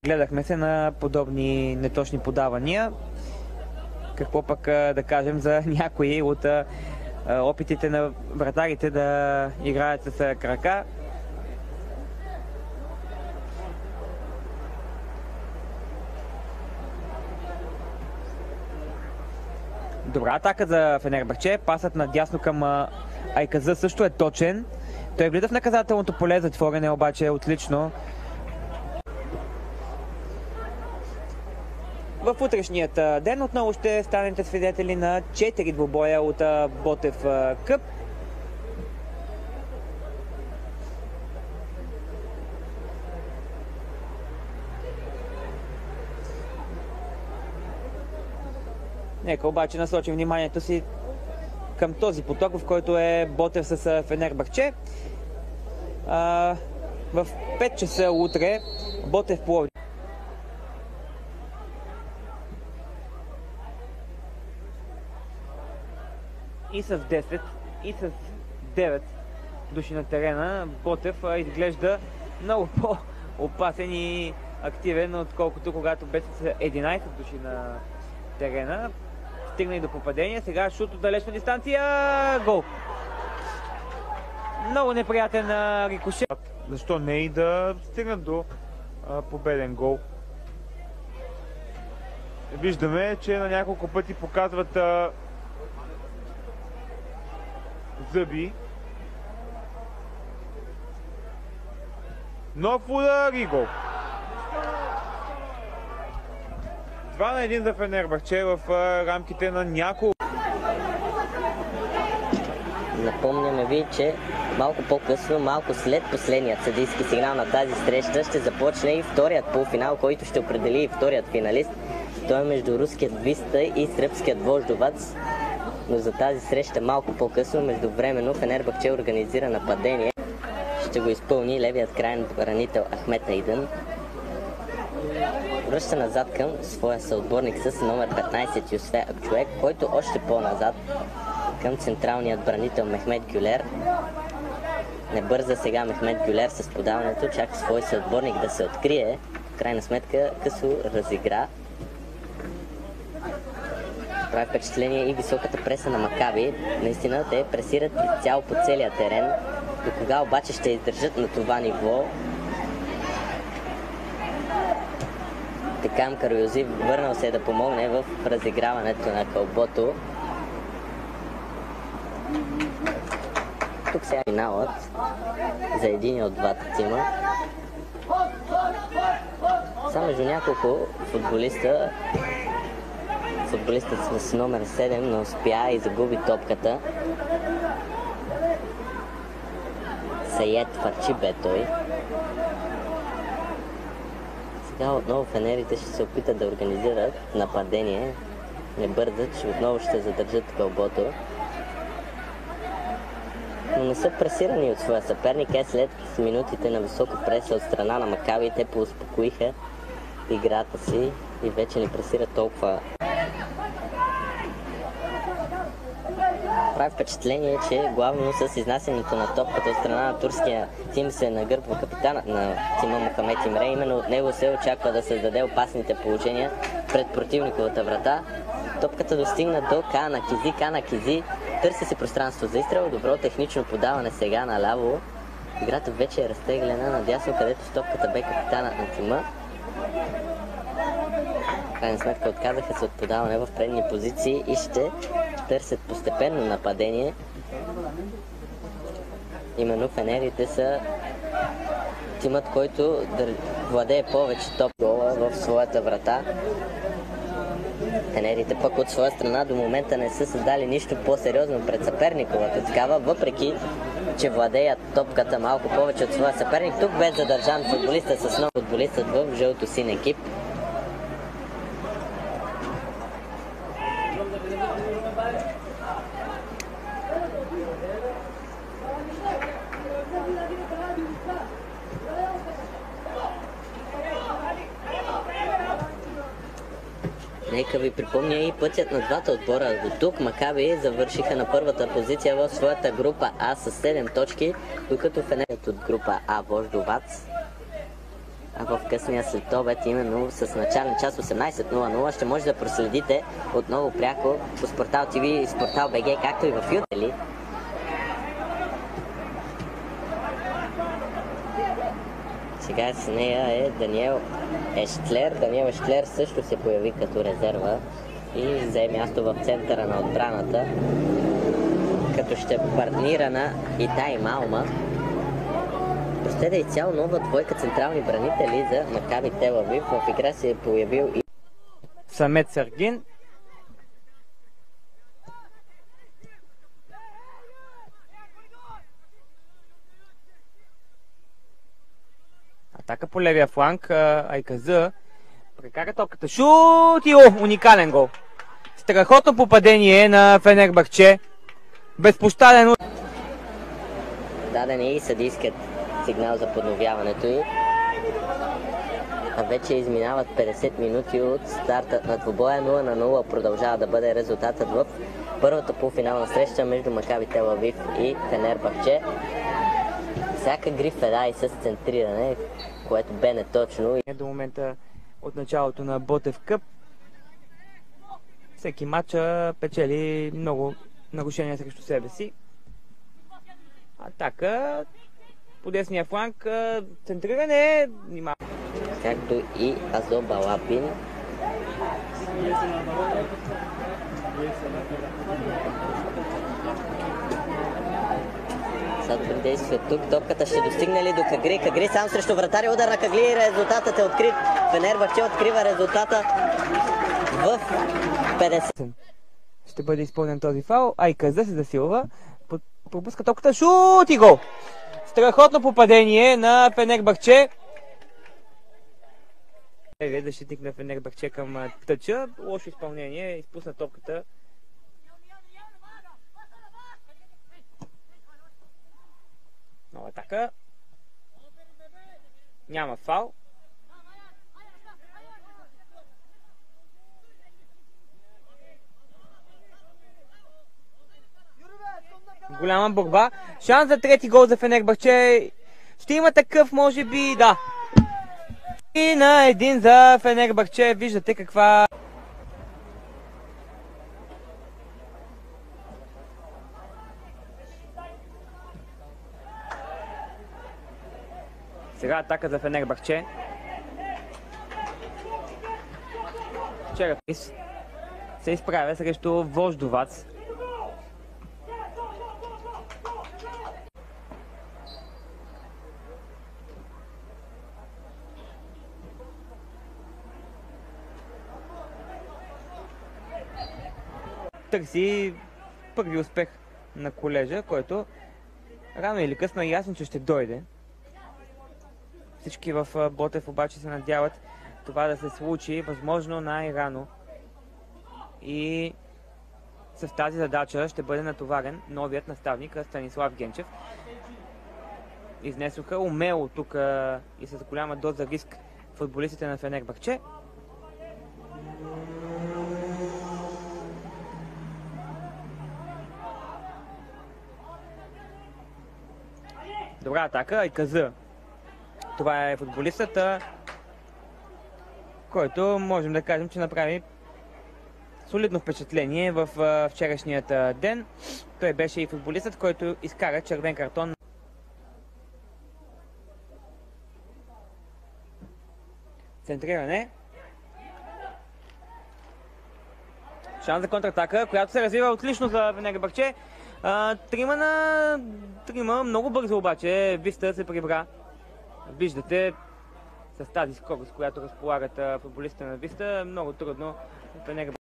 Гледахме се на подобни неточни подавания. Какво пък да кажем за някои от опитите на вратарите да играят с крака. Добра атака за Фенербахче. Пасът надясно към Айказа също е точен. Той влиза в наказателното поле, затворене обаче е отлично. В утрешният ден отново ще станете свидетели на 4 двубоя от Ботев Къп. Нека обаче насочим вниманието си към този поток, в който е Ботев с Фенербахче. В 5 часа утре Ботев Пловдив. И с 10, и с 9 души на терена Ботев изглежда много по-опасен и активен, отколкото когато беше с 11 души на терена. Стигна и до попадение. Сега шут от далечна дистанция. Гол! Много неприятен рикошет. Защо не и да стигнат до победен гол? Виждаме, че на няколко пъти показват зъби. Нов удар и гол. 2-1 за Фенербахче в рамките на няколко. Напомняме ви, че малко по-късно, малко след последният съдийски сигнал на тази среща, ще започне и вторият полуфинал, който ще определи и вторият финалист. Той е между руският Виста и сръбският Вождовац. Но за тази среща малко по-късно, междувременно, Фенербахче организира нападение. Ще го изпълни левият крайен бранител Ахмет Айдън. Връща назад към своя съотборник с номер 15 Юсфе Акчуек, който още по-назад към централният бранител Мехмет Гюлер. Не бърза сега Мехмет Гюлер с подаването, чака свой съотборник да се открие. В крайна сметка късо разигра. Прави впечатление и високата преса на Макаби. Наистина те пресират цяло по целия терен. До кога обаче ще издържат на това ниво? Текам Каройози върнал се да помогне в разиграването на кълбото. Тук сега финалът за един от двата тима. Само между няколко футболиста. Футболистът с номер 7 не успя и загуби топката. Саед Фарчи бе той. Сега отново фенерите ще се опитат да организират нападение. Не бързат, че отново ще задържат кълбото. Но не са пресирани от своя съперник. След минутите на високо преса от страна на Макаби, те поуспокоиха играта си и вече не пресират толкова. Прави впечатление, че главно с изнасянето на топката от страна на турския тим се нагърбва капитанът на тима Мохамед Имре. Именно от него се очаква да създаде опасните положения пред противниковата врата. Топката достигна до Кана Кизи. Кана Кизи търси си пространство за изстрел. Добро технично подаване сега наляво. Играта вече е разтеглена надясно, където с топката бе капитанът на тима. В крайна сметка отказаха се от подаване в предни позиции и ще търсят постепенно нападение. Именно фенерите са тимът, който владее повече топ гола в своята врата. Фенерите пък от своя страна до момента не са създали нищо по-сериозно пред съперниковата такава, въпреки че владеят топката малко повече от своя съперник. Тук бе задържан футболиста с нов футболистът в жълто-син екип. Нека ви припомня и пътят на двата отбора. До тук Макаби завършиха на първата позиция в своята група А с 7 точки, докато фенерът от група А Вождовац А в късния следобед, именно с начален час 18:00, ще може да проследите отново пряко по Спортал ТВ и Спортал БГ, както и в YouTube. Сега с нея е Даниел Ещлер. Даниел Ещлер също се появи като резерва и взе място в центъра на отбраната, като ще партнира на Итай Малма. Простеде изцяло нова двойка централни бранители за Макаби Тел Авив. В игра се е появил и Самет Сергин. Атака по левия фланг. Айказа прекара топката. Шут и уникален гол. Страхотно попадение на Фенербахче. Безпощаден. даден е и съдийският сигнал за подновяването й. А вече изминават 50 минути от старта на двубоя. 0-0 продължава да бъде резултатът в първата полуфинална среща между Макаби Тел Авив и Фенербахче. Всяка гриф е с центриране, което бе неточно. До момента от началото на Ботев Къп всеки матч печели много нарушения срещу себе си. Атака по десния фланг, центриране, както и Азо Балапин. Сад действие тук. Топката ще достигне ли до Кагри? Кагри сам срещу вратаря. Удар на Кагри. Резултатът е открит. Фенербахче открива резултата в 50. Ще бъде изпълнен този фаул. Айказа се засилва. Пропуска топката. Шут и гол! Страхотно попадение на Фенербахче. Защитник на Фенербахче към тъча. Лошо изпълнение. Изпусна топката. Нова атака. Няма фаул. Голяма борба. Шанс за трети гол за Фенербахче. Ще има такъв, може би, да. И на един за Фенербахче. Виждате каква... Сега атака за Фенербахче. Вчера се изправя срещу Вождовац. Търси първи успех на колежа, който рано или късно е ясно, че ще дойде. Всички в Ботев обаче се надяват това да се случи възможно най-рано. И с тази задача ще бъде натоварен новият наставник Станислав Генчев. Изнесоха умело тук и с голяма доза риск футболистите на Фенербахче. Добра атака, Айказа. Това е футболистът, който можем да кажем, че направи солидно впечатление в вчерашният ден. Той беше и футболистът, който изкара червен картон. Центриране. Шанс за контратака, която се развива отлично за Фенербахче. Трима много бързо обаче Виста се прибра. Виждате с тази скорост, която разполагат футболистите на Виста, много трудно Фенербахче